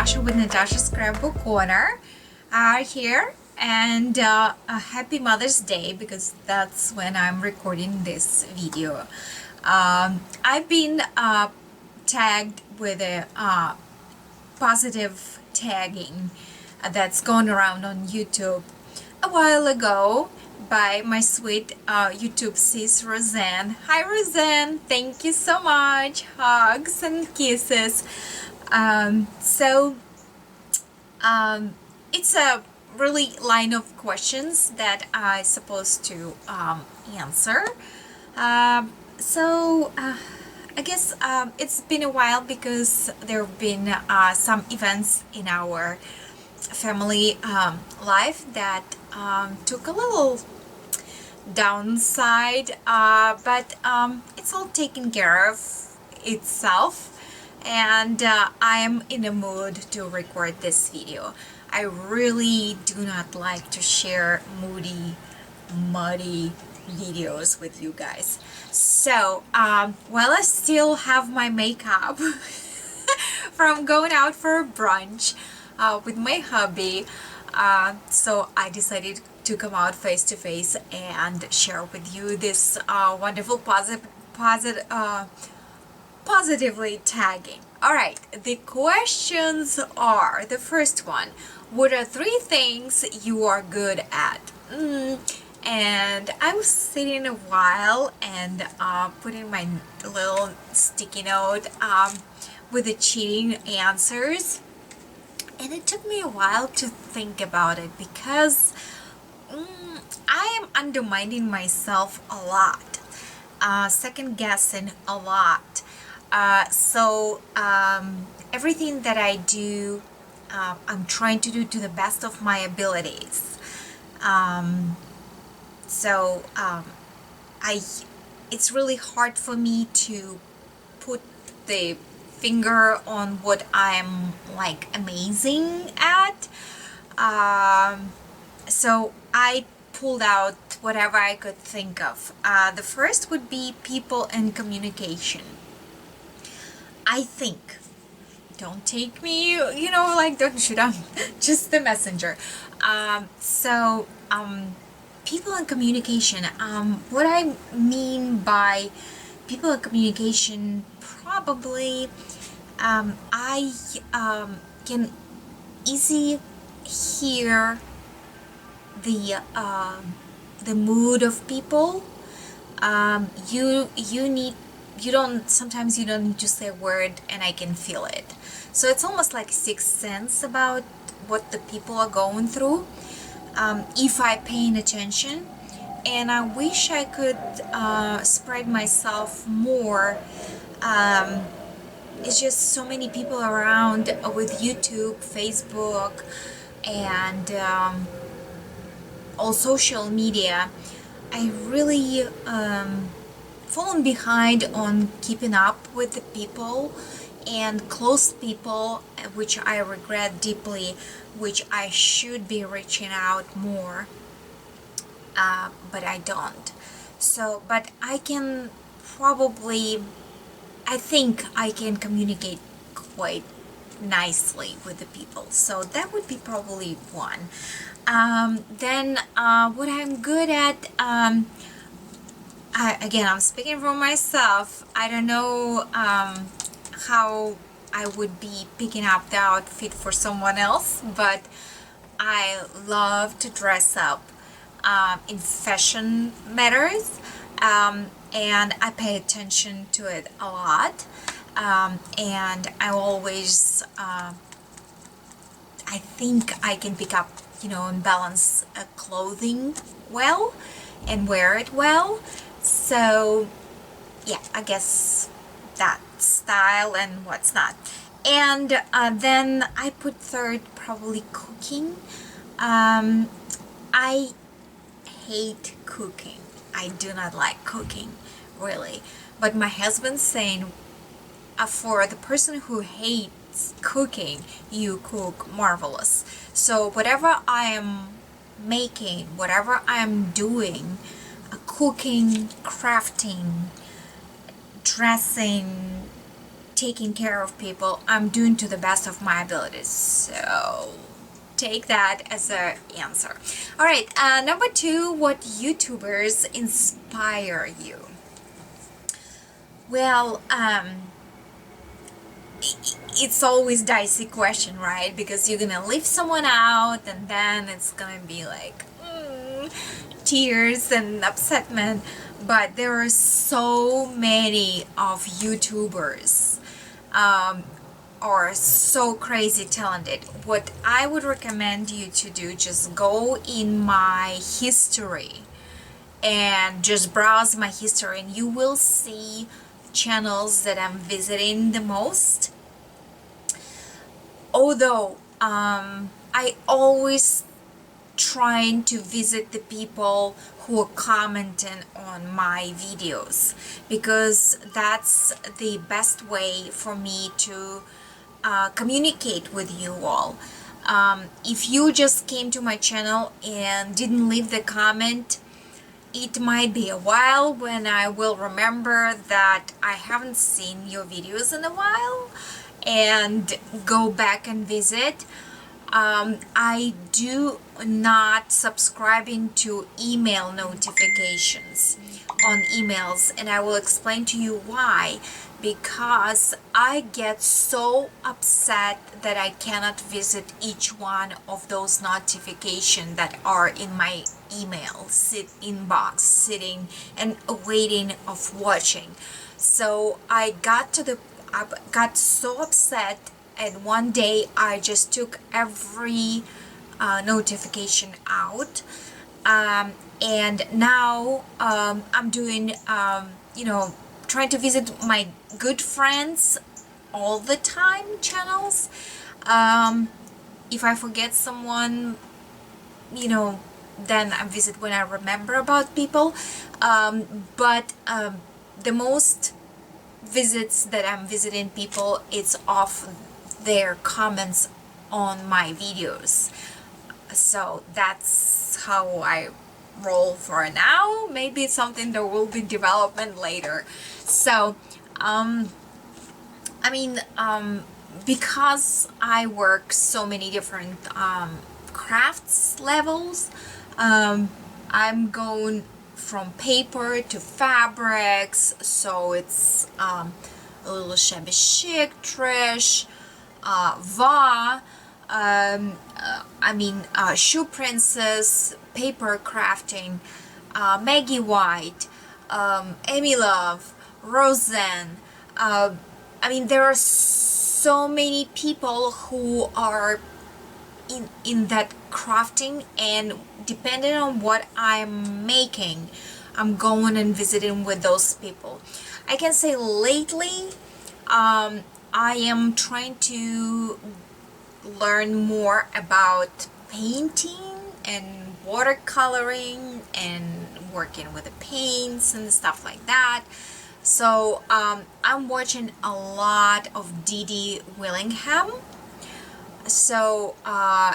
Natasha with Natasha Scrapbook Corner here, and a happy Mother's Day because that's when I'm recording this video. I've been tagged with a positive tagging that's gone around on YouTube a while ago by my sweet YouTube sis Roseanne. Hi Roseanne, thank you so much. Hugs and kisses. It's a really line of questions that I supposed to answer. I guess it's been a while because there have been some events in our family life that took a little downside, but it's all taken care of itself, and I am in a mood to record this video. I really do not like to share moody, muddy videos with you guys. So while I still have my makeup from going out for brunch with my hubby, so I decided to come out face to face and share with you this wonderful positively tagging. Alright, the questions are, the first one, what are 3 things you are good at? And I was sitting a while and putting my little sticky note with the cheating answers, and it took me a while to think about it because I am undermining myself a lot, second guessing a lot. Everything that I do, I'm trying to do to the best of my abilities. It's really hard for me to put the finger on what I'm like amazing at. So I pulled out whatever I could think of. The first would be people and communication. I think, don't take me, don't shoot, I'm just the messenger. People and communication. What I mean by people and communication, probably, I can easily hear the mood of people. Sometimes you don't need to say a word and I can feel it. So it's almost like sixth sense about what the people are going through, if I paying attention. And I wish I could spread myself more. It's just so many people around with YouTube, Facebook, and all social media. I really fallen behind on keeping up with the people and close people, which I regret deeply, which I should be reaching out more, but I don't. But I can probably, I think I can communicate quite nicely with the people, so that would be probably one. Then what I'm good at, again, I'm speaking for myself. I don't know how I would be picking up the outfit for someone else, but I love to dress up in fashion matters, and I pay attention to it a lot, and I always I think I can pick up, and balance clothing well and wear it well. So yeah, I guess that style and what's not. And then I put third probably cooking. I hate cooking. I do not like cooking, really. But my husband's saying, for the person who hates cooking, you cook marvelous. So whatever I am making, whatever I am doing, cooking, crafting, dressing, taking care of people, I'm doing to the best of my abilities. So take that as an answer. All right, number 2, what YouTubers inspire you? Well, it's always dicey question, right? Because you're gonna leave someone out, and then it's gonna be like tears and upsetment. But there are so many of YouTubers are so crazy talented. What I would recommend you to do, just go in my history and just browse my history, and you will see channels that I'm visiting the most. Although I always trying to visit the people who are commenting on my videos, because that's the best way for me to communicate with you all. If you just came to my channel and didn't leave the comment, it might be a while when I will remember that I haven't seen your videos in a while and go back and visit. I do not subscribing to email notifications on emails, and I will explain to you why. Because I get so upset that I cannot visit each one of those notifications that are in my email inbox, sitting and waiting of watching. So I got so upset, and one day I just took every notification out, and now I'm doing trying to visit my good friends all the time channels. If I forget someone, then I visit when I remember about people, but the most visits that I'm visiting people, it's off their comments on my videos. So that's how I roll for now. Maybe it's something that will be development later. So because I work so many different crafts levels, I'm going from paper to fabrics, so it's a little shabby chic, Trish, Va, Shoe Princess, paper crafting, Maggie White, Amy Love, Roseanne. There are so many people who are in that crafting, and depending on what I'm making, I'm going and visiting with those people. I can say lately I am trying to learn more about painting and watercoloring and working with the paints and stuff like that. So I'm watching a lot of Dee Willingham. So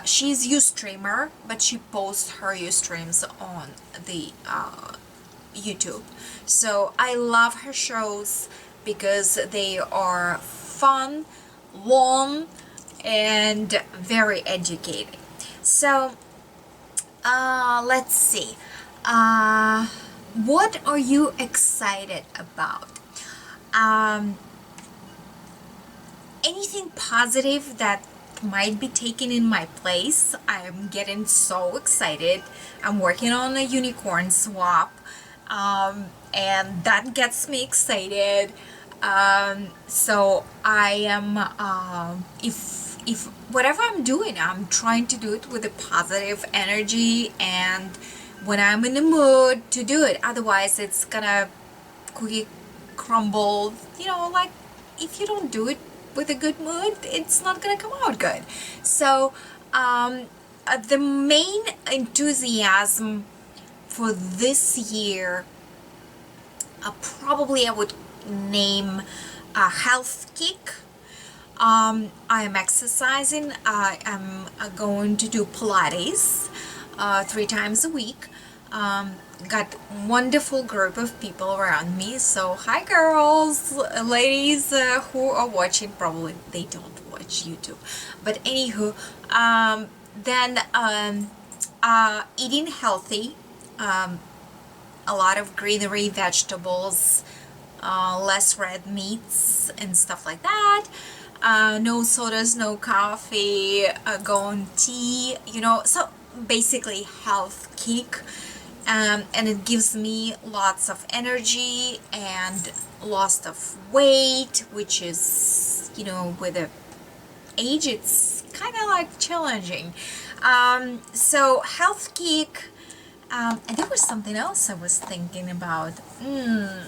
she's Ustreamer, but she posts her Ustreams on the YouTube. So I love her shows because they are fun, long, and very educating. So let's see. What are you excited about? Anything positive that might be taken in my place. I'm getting so excited. I'm working on a unicorn swap, and that gets me excited. So I am if whatever I'm doing, I'm trying to do it with a positive energy, and when I'm in the mood to do it. Otherwise it's gonna cookie crumble, like if you don't do it with a good mood, it's not gonna come out good. So the main enthusiasm for this year, probably I would name a health kick. I am exercising. I am going to do Pilates 3 times a week. got wonderful group of people around me. So hi girls, ladies who are watching. Probably they don't watch YouTube, but anywho, then eating healthy, um, a lot of greenery, vegetables, less red meats and stuff like that. No sodas, no coffee, going tea, so basically health kick. And it gives me lots of energy and loss of weight, which is, with the age, it's kind of like challenging. So health kick. And there was something else I was thinking about. I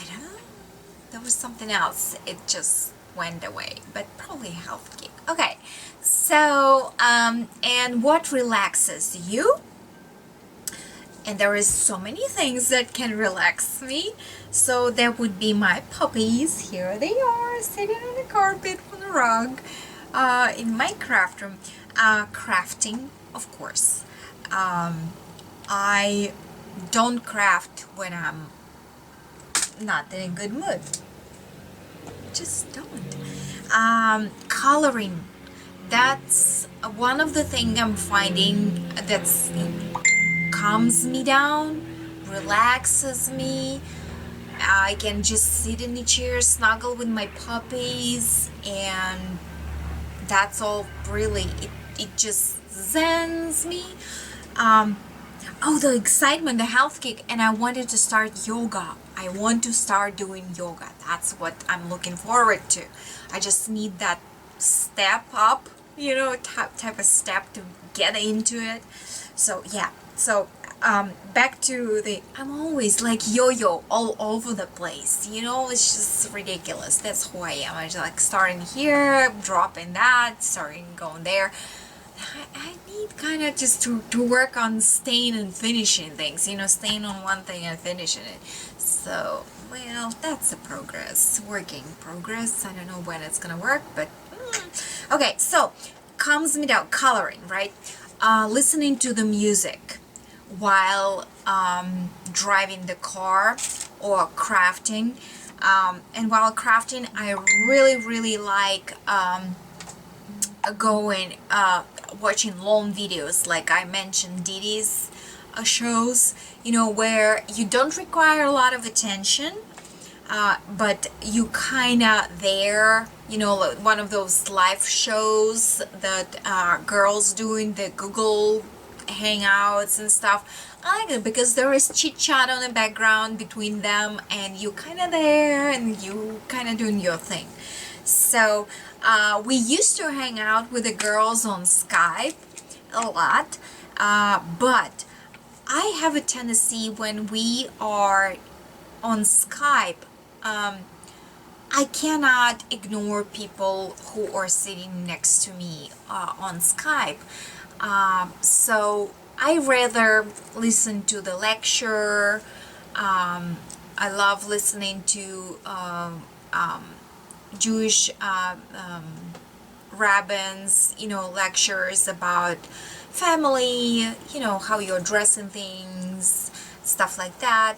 don't know. There was something else. It just went away. But probably health kick. Okay. So, and what relaxes you? And there is so many things that can relax me. So that would be my puppies. Here they are, sitting on the carpet on the rug, in my craft room. Crafting, of course. I don't craft when I'm not in a good mood. Just don't. Coloring. That's one of the things I'm finding that's calms me down, relaxes me. I can just sit in the chair, snuggle with my puppies, and that's all really. It just zens me. Oh, the excitement, the health kick, and I wanted to start yoga. I want to start doing yoga. That's what I'm looking forward to. I just need that step up, type of step to get into it. So yeah. So back to I'm always like yo-yo all over the place. It's just ridiculous. That's who I am. I just like starting here, dropping that, starting going there. I need kind of just to work on staying and finishing things, staying on one thing and finishing it. So, well, that's a progress, working progress. I don't know when it's gonna work, but okay. So, calms me down, coloring, right? Listening to the music while driving the car or crafting. And while crafting, I really like going watching long videos, like I mentioned, Didi's shows, where you don't require a lot of attention, but you kinda there, like one of those live shows that girls doing the Google hangouts and stuff. I like it because there is chit chat on the background between them, and you kinda there and you kinda doing your thing. So we used to hang out with the girls on Skype a lot, but I have a tendency when we are on Skype, I cannot ignore people who are sitting next to me on Skype. So I rather listen to the lecture. I love listening to Jewish rabbins, lectures about family, how you're dressing things, stuff like that.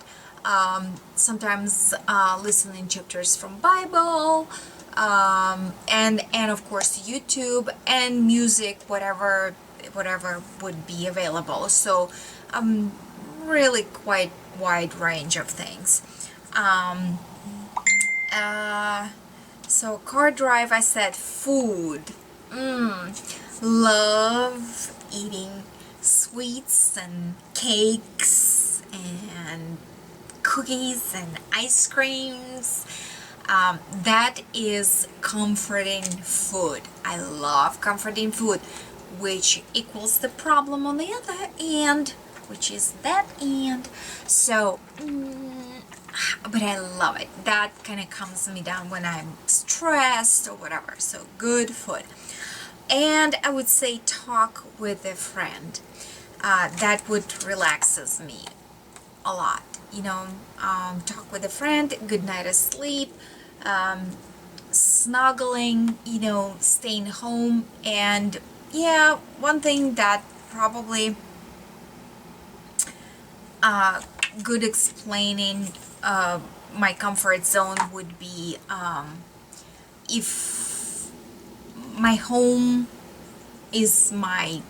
Sometimes listening chapters from Bible, and of course YouTube and music, whatever would be available. So really quite wide range of things. So car drive, I said food. Love eating sweets and cakes and cookies and ice creams. That is comforting food. I love comforting food, which equals the problem on the other end, which is that end. So but I love it. That kind of calms me down when I'm stressed or whatever. So good food. And I would say talk with a friend. That would relaxes me a lot. Talk with a friend, good night of sleep, snuggling, staying home. And yeah, one thing that probably good explaining my comfort zone would be if my home is my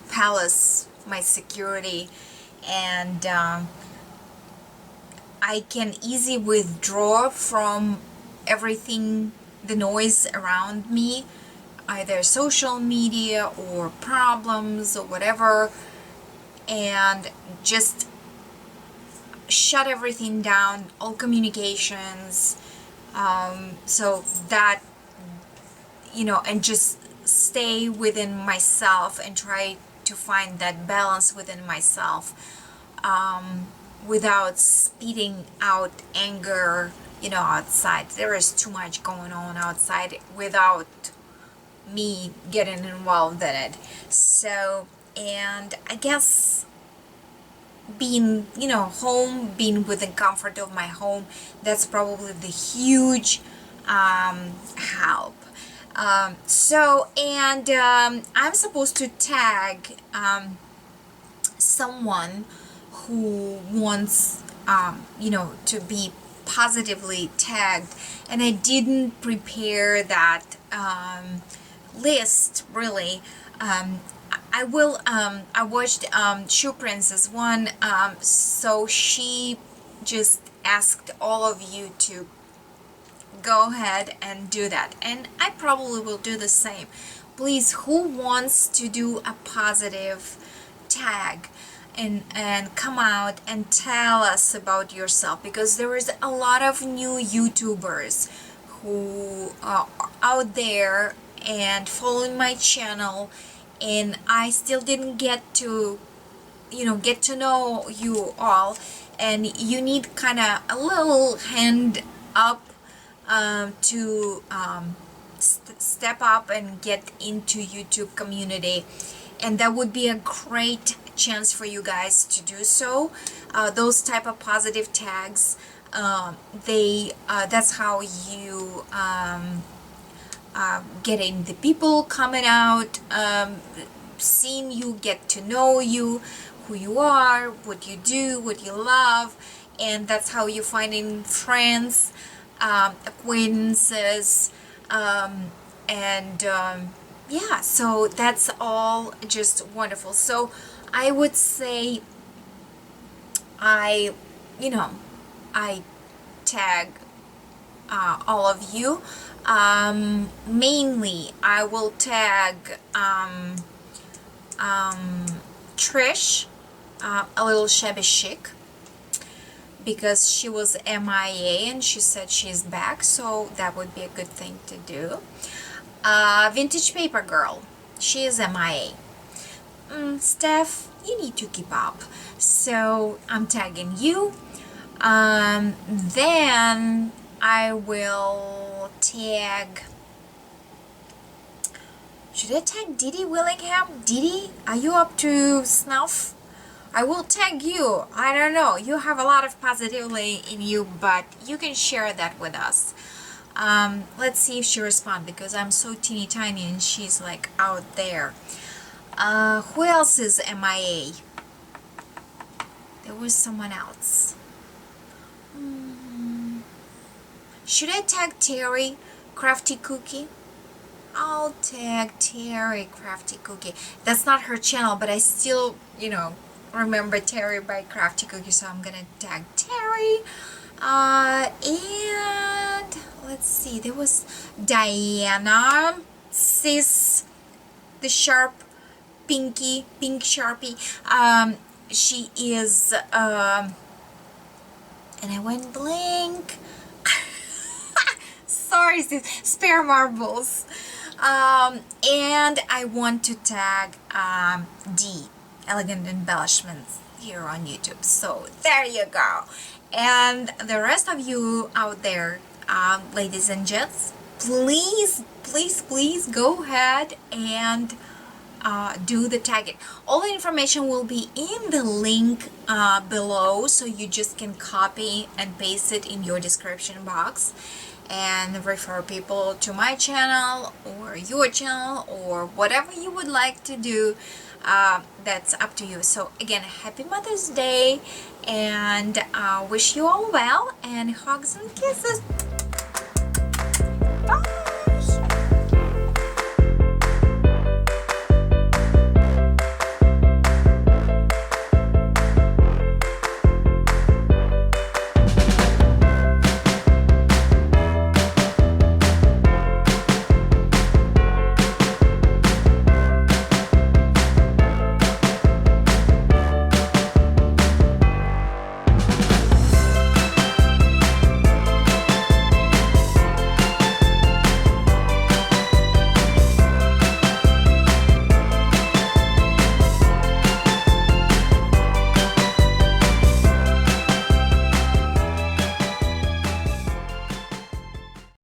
palace, my security, and I can easily withdraw from everything, the noise around me, either social media or problems or whatever, and just shut everything down, all communications, so that, and just stay within myself and try to find that balance within myself, without speeding out anger, outside. There is too much going on outside without me getting involved in it. So, and I guess being, home, being within comfort of my home, that's probably the huge help. I'm supposed to tag someone who wants, to be positively tagged, and I didn't prepare that list really. I watched Shoe Princess one, so she just asked all of you to go ahead and do that, and I probably will do the same. Please, who wants to do a positive tag and come out and tell us about yourself, because there is a lot of new YouTubers who are out there and following my channel, and I still didn't get to know you all, and you need kind of a little hand up to step up and get into YouTube community, and that would be a great chance for you guys to do so. Those type of positive tags, that's how you getting the people coming out, seeing you, get to know you, who you are, what you do, what you love, and that's how you finding friends, acquaintances, yeah, so that's all just wonderful. So I would say I tag all of you. Mainly I will tag Trish, a little shabby chic, because she was MIA and she said she's back, so that would be a good thing to do. Vintage Paper Girl, she is MIA. Steph, you need to keep up, so I'm tagging you. Then I will tag, should I tag Didi Willingham? Didi, are you up to snuff? I will tag you. I don't know, you have a lot of positivity in you, but you can share that with us. Let's see if she responds, because I'm so teeny tiny and she's like out there. Who else is MIA? There was someone else. Should I tag Terry Crafty Cookie? I'll tag Terry Crafty Cookie. That's not her channel, but I still, remember Terry by Crafty Cookie, so I'm gonna tag Terry. And let's see, there was Diana, Sis, the sharp, pink Sharpie. She is, and I went blank. Sorry, sis, spare marbles. And I want to tag D, Elegant Embellishments, here on YouTube. So there you go. And the rest of you out there, ladies and gents, please go ahead and do the tagging. All the information will be in the link below, so you just can copy and paste it in your description box and refer people to my channel or your channel or whatever you would like to do. That's up to you. So again, happy Mother's Day, and wish you all well, and hugs and kisses.